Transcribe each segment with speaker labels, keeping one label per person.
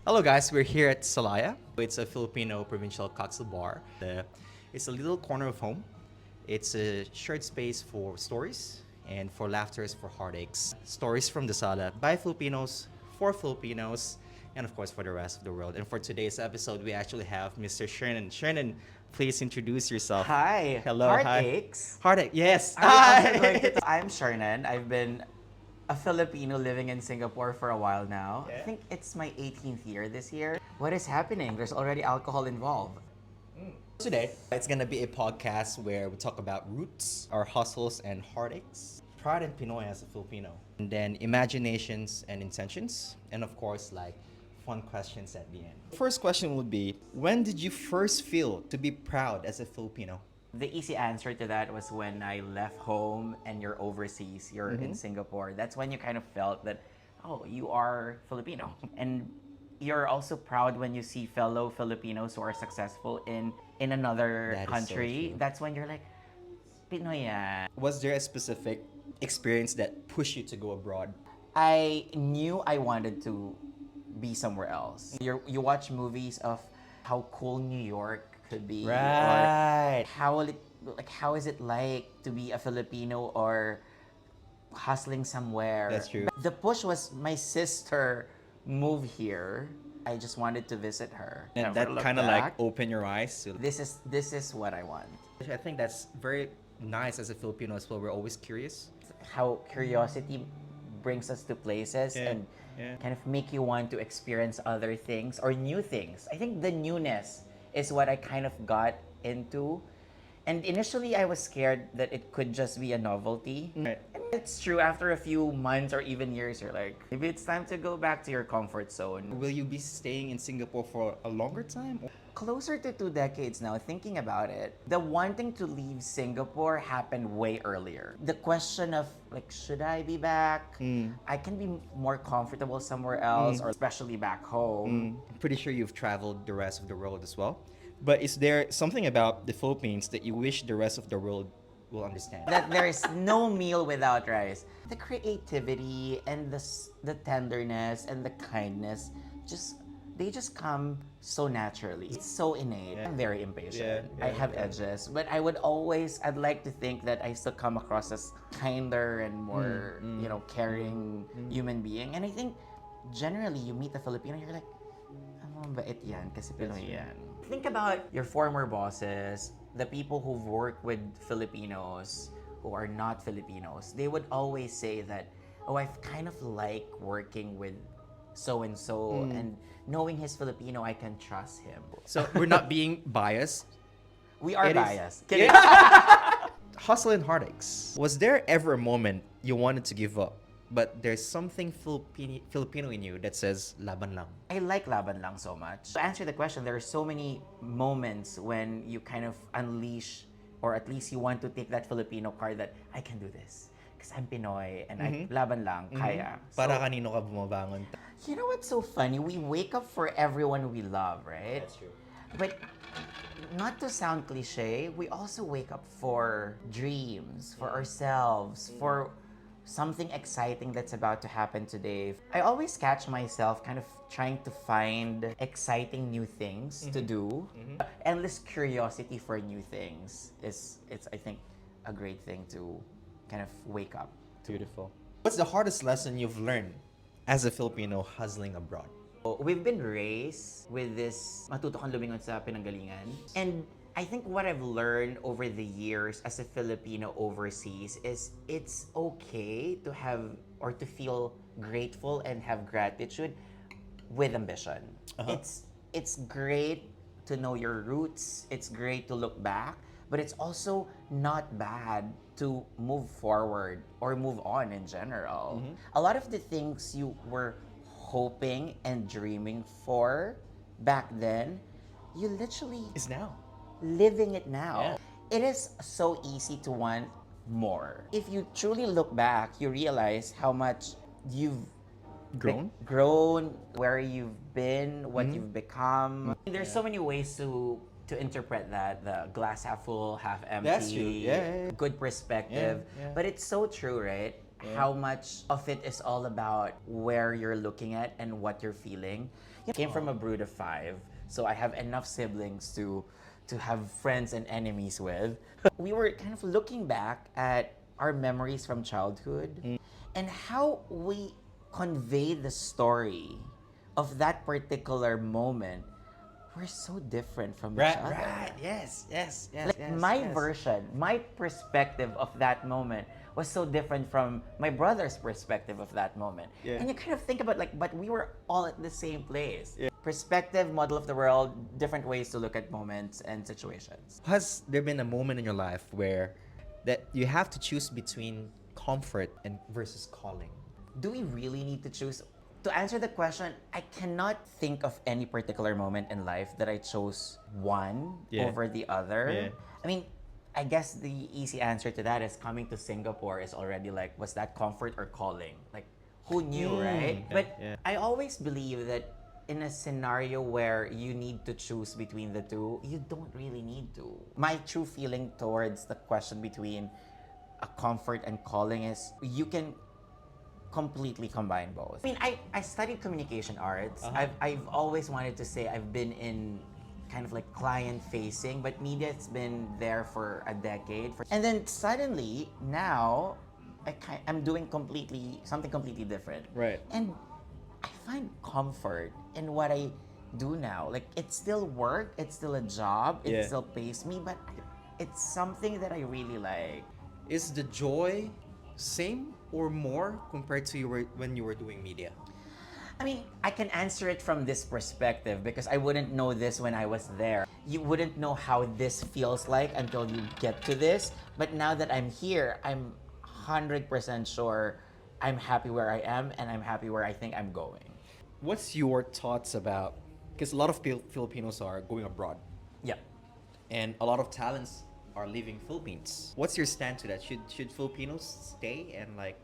Speaker 1: Hello guys, we're here at Salaya. It's a Filipino provincial cocktail bar. It's a little corner of home. It's a shared space for stories and for laughters, for heartaches. Stories from the sala by Filipinos, for Filipinos, and of course for the rest of the world. And for today's episode, we actually have Mr. Shernan. Shernan, please introduce yourself.
Speaker 2: Hi.
Speaker 1: Hello.
Speaker 2: Heartaches.
Speaker 1: Hi. Heartache, yes.
Speaker 2: Are we also going to I'm Shernan. I've been a Filipino living in Singapore for a while now.
Speaker 1: Yeah.
Speaker 2: I think it's my 18th year this year. What is happening? There's already alcohol involved.
Speaker 1: Today, it's gonna be a podcast where we talk about roots, our hustles and heartaches, pride in Pinoy as a Filipino, and then imaginations and intentions, and of course, like fun questions at the end. First question would be, when did you first feel to be proud as a Filipino?
Speaker 2: The easy answer to that was when I left home and you're overseas, you're in Singapore. That's when you kind of felt that, oh, you are Filipino. And you're also proud when you see fellow Filipinos who are successful in another
Speaker 1: That is so
Speaker 2: country.
Speaker 1: true.
Speaker 2: That's when you're like, Pinoy yan.
Speaker 1: Was there a specific experience that pushed you to go abroad?
Speaker 2: I knew I wanted to be somewhere else. You watch movies of how cool New York could be,
Speaker 1: Right.
Speaker 2: or how is it like to be a Filipino or hustling somewhere.
Speaker 1: That's true.
Speaker 2: The push was my sister moved here. I just wanted to visit her.
Speaker 1: And
Speaker 2: Never
Speaker 1: that
Speaker 2: looked
Speaker 1: kind of like
Speaker 2: back.
Speaker 1: opened your eyes to.
Speaker 2: This is what I want.
Speaker 1: I think that's very nice as a Filipino as well. We're always curious.
Speaker 2: How curiosity brings us to places
Speaker 1: Yeah,
Speaker 2: and
Speaker 1: yeah.
Speaker 2: kind of make you want to experience other things or new things. I think the newness is what I kind of got into. And initially I was scared that it could just be a novelty.
Speaker 1: Right.
Speaker 2: And it's true, after a few months or even years, you're like, maybe it's time to go back to your comfort zone.
Speaker 1: Will you be staying in Singapore for a longer time?
Speaker 2: Closer to 2 decades now, thinking about it, the wanting to leave Singapore happened way earlier. The question of, like, should I be back? I can be more comfortable somewhere else, or especially back home.
Speaker 1: I'm pretty sure you've traveled the rest of the world as well. But is there something about the Philippines that you wish the rest of the world will understand?
Speaker 2: That there is no meal without rice. The creativity and the tenderness and the kindness, they just come so naturally. It's so innate.
Speaker 1: Yeah.
Speaker 2: I'm very impatient.
Speaker 1: Yeah,
Speaker 2: I
Speaker 1: yeah,
Speaker 2: have
Speaker 1: yeah.
Speaker 2: edges, but I'd like to think that I still come across as kinder and more, caring human being. And I think generally you meet a Filipino, you're like, ang bait yan kasi Pinoy yan. Think about your former bosses, the people who've worked with Filipinos who are not Filipinos. They would always say that, oh, I kind of like working with so-and-so, and knowing he's Filipino, I can trust him.
Speaker 1: So we're not being biased.
Speaker 2: We are
Speaker 1: It is-
Speaker 2: biased. Kidding.
Speaker 1: Hustle and heartaches. Was there ever a moment you wanted to give up, but there's something Filipino in you that says laban lang?
Speaker 2: I like laban lang so much. To answer the question, there are so many moments when you kind of unleash, or at least you want to take that Filipino card that I can do this because I'm Pinoy and I laban lang, kaya.
Speaker 1: Para
Speaker 2: So,
Speaker 1: kanino ka bumabangon?
Speaker 2: you know what's so funny? We wake up for everyone we love, right?
Speaker 1: true.
Speaker 2: But not to sound cliche, we also wake up for dreams, for ourselves, for something exciting that's about to happen today. I always catch myself kind of trying to find exciting new things to do. Endless curiosity for new things it's I think a great thing to kind of wake up.
Speaker 1: Beautiful. What's the hardest lesson you've learned as a Filipino hustling abroad?
Speaker 2: We've been raised with this matuto kang lumingon sa pinanggalingan. And I think what I've learned over the years as a Filipino overseas is it's okay to have or to feel grateful and have gratitude with ambition. It's great to know your roots. It's great to look back, but it's also not bad to move forward or move on in general. A lot of the things you were hoping and dreaming for back then, you literally
Speaker 1: Is now.
Speaker 2: living it now.
Speaker 1: Yeah.
Speaker 2: It is so easy to want more. If you truly look back, you realize how much you've grown, where you've been, what you've become. There's so many ways to interpret that, the glass half full, half empty.
Speaker 1: That's true. Yeah.
Speaker 2: Good perspective.
Speaker 1: Yeah.
Speaker 2: But it's so true, right? How much of it is all about where you're looking at and what you're feeling. Came from a brood of 5, so I have enough siblings to have friends and enemies with. We were kind of looking back at our memories from childhood and how we convey the story of that particular moment. We're so different from each other.
Speaker 1: Right. Yes.
Speaker 2: Like my version, my perspective of that moment was so different from my brother's perspective of that moment.
Speaker 1: Yeah.
Speaker 2: And you kind of think about like, but we were all at the same place. Yeah. Perspective, model of the world, different ways to look at moments and situations.
Speaker 1: Has there been a moment in your life where that you have to choose between comfort and versus calling?
Speaker 2: Do we really need to choose? To answer the question, I cannot think of any particular moment in life that I chose one over the other.
Speaker 1: Yeah.
Speaker 2: I mean, I guess the easy answer to that is coming to Singapore is already like, was that comfort or calling? Like, who knew, right? But I always believe that in a scenario where you need to choose between the two, you don't really need to. My true feeling towards the question between a comfort and calling is you can completely combine both. I mean, I studied communication arts. I've always wanted to say I've been in kind of like client facing, but media's been there for a decade. And then suddenly now I'm doing something completely different.
Speaker 1: Right.
Speaker 2: And I find comfort in what I do now. Like it's still work, it's still a job, it still pays me, but it's something that I really like.
Speaker 1: Is the joy same or more compared to when you were doing media?
Speaker 2: I mean, I can answer it from this perspective because I wouldn't know this when I was there. You wouldn't know how this feels like until you get to this. But now that I'm here, I'm 100% sure I'm happy where I am and I'm happy where I think I'm going.
Speaker 1: What's your thoughts about, because a lot of Filipinos are going abroad
Speaker 2: Yeah.
Speaker 1: and a lot of talents are leaving Philippines. What's your stand to that? Should Filipinos stay and like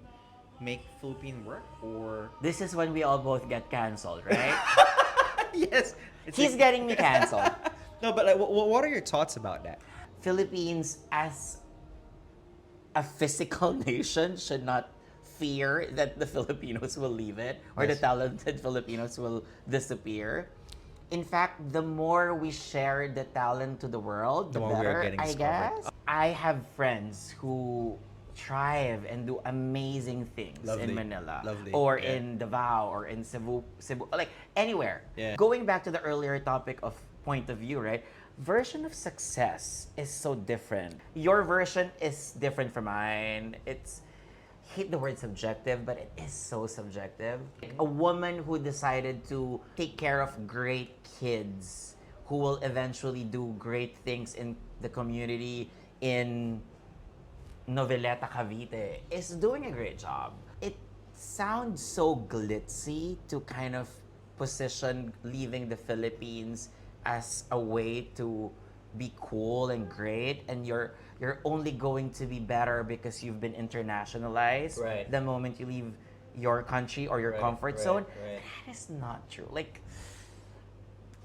Speaker 1: make Philippine work, or
Speaker 2: This is when we all both get canceled, right?
Speaker 1: yes,
Speaker 2: He's getting me canceled.
Speaker 1: No, but like, what are your thoughts about that?
Speaker 2: Philippines as a physical nation should not fear that the Filipinos will leave it or the
Speaker 1: Yes.
Speaker 2: talented Filipinos will disappear. In fact, the more we share the talent to the world, the
Speaker 1: more we are
Speaker 2: better,
Speaker 1: getting
Speaker 2: I
Speaker 1: discovered.
Speaker 2: guess. I have friends who thrive and do amazing things
Speaker 1: Lovely.
Speaker 2: in Manila
Speaker 1: Lovely.
Speaker 2: or
Speaker 1: Yeah.
Speaker 2: in Davao or in Cebu, like anywhere.
Speaker 1: Yeah.
Speaker 2: Going back to the earlier topic of point of view, right? Version of success is so different. Your version is different from mine. It's hate the word subjective, but it is so subjective. A woman who decided to take care of great kids who will eventually do great things in the community in Noveleta, Cavite is doing a great job. It sounds so glitzy to kind of position leaving the Philippines as a way to be cool and great, and you're only going to be better because you've been internationalized
Speaker 1: Right.
Speaker 2: the moment you leave your country or your
Speaker 1: Right,
Speaker 2: comfort
Speaker 1: right,
Speaker 2: zone.
Speaker 1: right.
Speaker 2: That is not true. Like,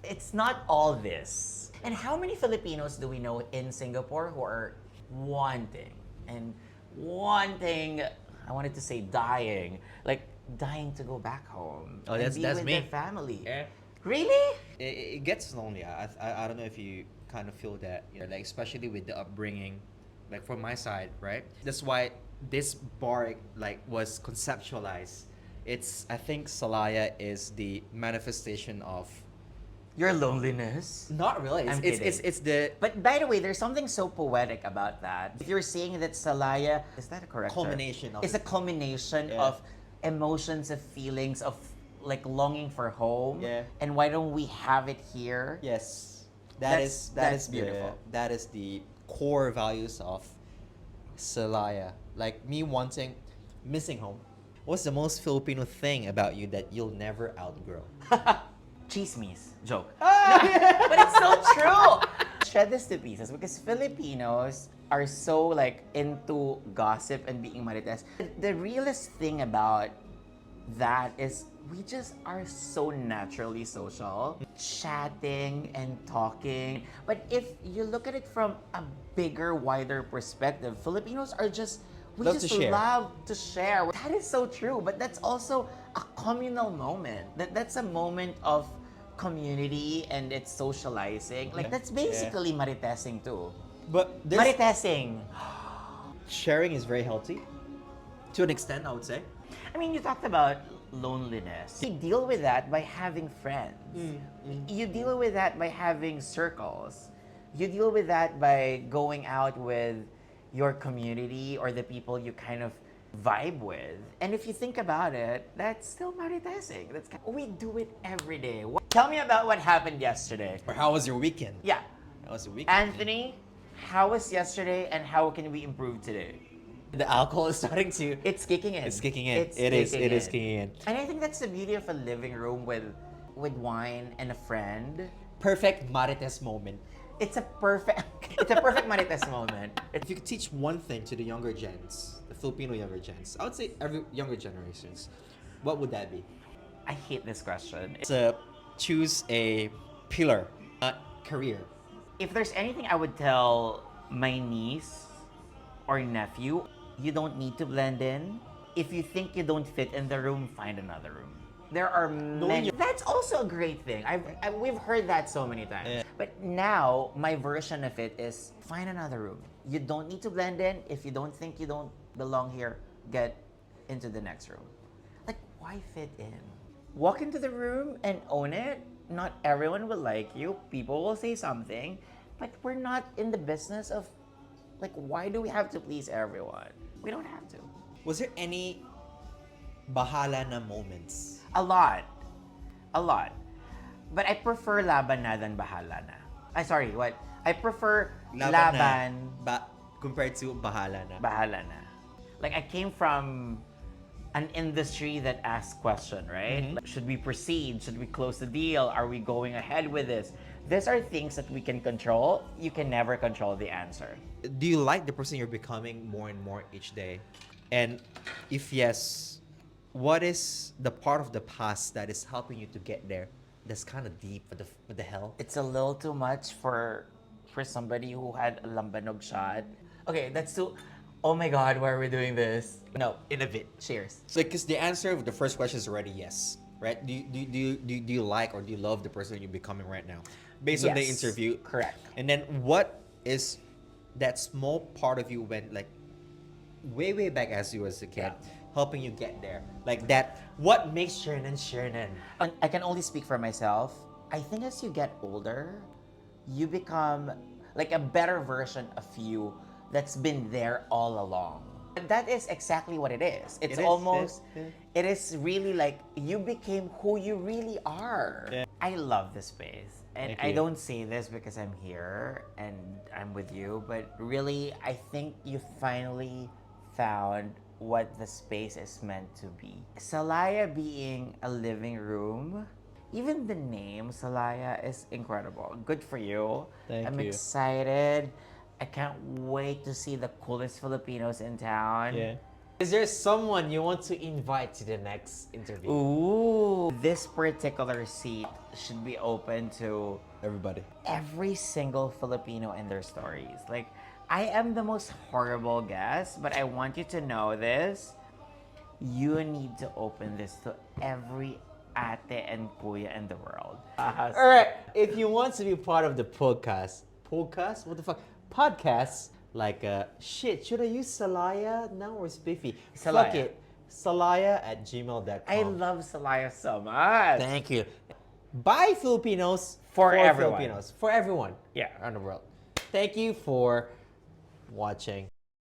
Speaker 2: it's not all this. And how many Filipinos do we know in Singapore who are wanting, I wanted to say dying, like dying to go back home
Speaker 1: Oh,
Speaker 2: and
Speaker 1: that's-
Speaker 2: be
Speaker 1: that's
Speaker 2: with
Speaker 1: me.
Speaker 2: their family.
Speaker 1: Yeah.
Speaker 2: Really?
Speaker 1: It gets lonely. I don't know if you kind of feel that, you know, like especially with the upbringing, like from my side, right? That's why this bar like was conceptualized. I think Salaya is the manifestation of.
Speaker 2: Your loneliness?
Speaker 1: Not really.
Speaker 2: I'm
Speaker 1: It's
Speaker 2: kidding.
Speaker 1: the
Speaker 2: But by the way, there's something so poetic about that. If you're saying that Salaya, is that a correct term?
Speaker 1: culmination of
Speaker 2: It's a culmination
Speaker 1: Yeah.
Speaker 2: of emotions, of feelings, of like longing for home.
Speaker 1: Yeah.
Speaker 2: And why don't we have it here?
Speaker 1: Yes,
Speaker 2: That's beautiful.
Speaker 1: That is the core values of Salaya. Like me missing home. What's the most Filipino thing about you that you'll never outgrow?
Speaker 2: Chismis. Joke. But it's so true. Shred this to pieces because Filipinos are so like into gossip and being marites. The realest thing about that is we just are so naturally social, chatting and talking. But if you look at it from a bigger, wider perspective, Filipinos are we
Speaker 1: Love
Speaker 2: just
Speaker 1: to share.
Speaker 2: love to share. That is so true, but that's also a communal moment. That's a moment of community and it's socializing. Like, that's basically maritesing too.
Speaker 1: But this
Speaker 2: Maritesing.
Speaker 1: sharing is very healthy, to an extent, I would say.
Speaker 2: I mean, you talked about loneliness. You deal with that by having friends. You deal with that by having circles. You deal with that by going out with your community or the people you kind of vibe with. And if you think about it, that's still maritesing. We do it every day. Tell me about what happened yesterday.
Speaker 1: Or how was your weekend?
Speaker 2: Yeah.
Speaker 1: How was the weekend?
Speaker 2: Anthony, how was yesterday and how can we improve today?
Speaker 1: The alcohol is starting to...
Speaker 2: It's kicking in.
Speaker 1: It's kicking in.
Speaker 2: It's
Speaker 1: It is
Speaker 2: kicking
Speaker 1: kicking in.
Speaker 2: And I think that's the beauty of a living room with wine and a friend.
Speaker 1: Perfect marites moment.
Speaker 2: It's a perfect marites moment.
Speaker 1: If you could teach one thing to the younger gens, the Filipino younger gens, I would say every younger generations, what would that be?
Speaker 2: I hate this question.
Speaker 1: It's choose a pillar, not career.
Speaker 2: If there's anything I would tell my niece or nephew, you don't need to blend in. If you think you don't fit in the room, find another room. There are many. That's also a great thing. We've heard that so many times.
Speaker 1: Yeah.
Speaker 2: But now, my version of it is find another room. You don't need to blend in. If you don't think you don't belong here, get into the next room. Like, why fit in? Walk into the room and own it. Not everyone will like you. People will say something. But we're not in the business of, like, why do we have to please everyone? We don't have to.
Speaker 1: Was there any bahala na moments?
Speaker 2: A lot. But I prefer laban na than bahala na. Sorry, what? I prefer laban
Speaker 1: compared to bahala na.
Speaker 2: bahala na. Like, I came from an industry that asks questions, right? Like, should we proceed? Should we close the deal? Are we going ahead with this? These are things that we can control. You can never control the answer.
Speaker 1: Do you like the person you're becoming more and more each day? And if yes, what is the part of the past that is helping you to get there? That's kind of deep. What the hell?
Speaker 2: It's a little too much for somebody who had a lambanog shot. Okay, that's too... Oh my God, why are we doing this? No,
Speaker 1: In a bit.
Speaker 2: cheers.
Speaker 1: So, because the answer of the first question is already yes, right? Do you like or do you love the person you're becoming right now, based on the
Speaker 2: Yes,
Speaker 1: interview?
Speaker 2: correct.
Speaker 1: And then what is that small part of you when, like, way back as you as a kid, helping you get there? Like that. What makes Shernan Shernan?
Speaker 2: I can only speak for myself. I think as you get older, you become like a better version of you that's been there all along. And that is exactly what it is. It's
Speaker 1: It is,
Speaker 2: almost,
Speaker 1: yeah.
Speaker 2: it is really like you became who you really are.
Speaker 1: Yeah.
Speaker 2: I love this space. And
Speaker 1: Thank
Speaker 2: I
Speaker 1: you.
Speaker 2: don't say this because I'm here and I'm with you, but really, I think you finally found what the space is meant to be. Salaya being a living room, even the name Salaya is incredible. Good for you.
Speaker 1: Thank
Speaker 2: I'm
Speaker 1: you.
Speaker 2: excited. I can't wait to see the coolest Filipinos in town.
Speaker 1: Is there someone you want to invite to the next interview?
Speaker 2: Ooh, this particular seat should be open to
Speaker 1: Everybody.
Speaker 2: every single Filipino and their stories. Like, I am the most horrible guest, but I want you to know this. You need to open this to every ate and kuya in the world.
Speaker 1: All right. If you want to be part of the podcast, what the fuck? Podcasts like shit. Should I use Salaya now or Spiffy?
Speaker 2: Salaya.
Speaker 1: Fuck it. Salaya@gmail.com.
Speaker 2: I love Salaya so much.
Speaker 1: Thank you. By Filipinos
Speaker 2: For everyone.
Speaker 1: Filipinos for everyone.
Speaker 2: Yeah.
Speaker 1: Around the world. Thank you for watching.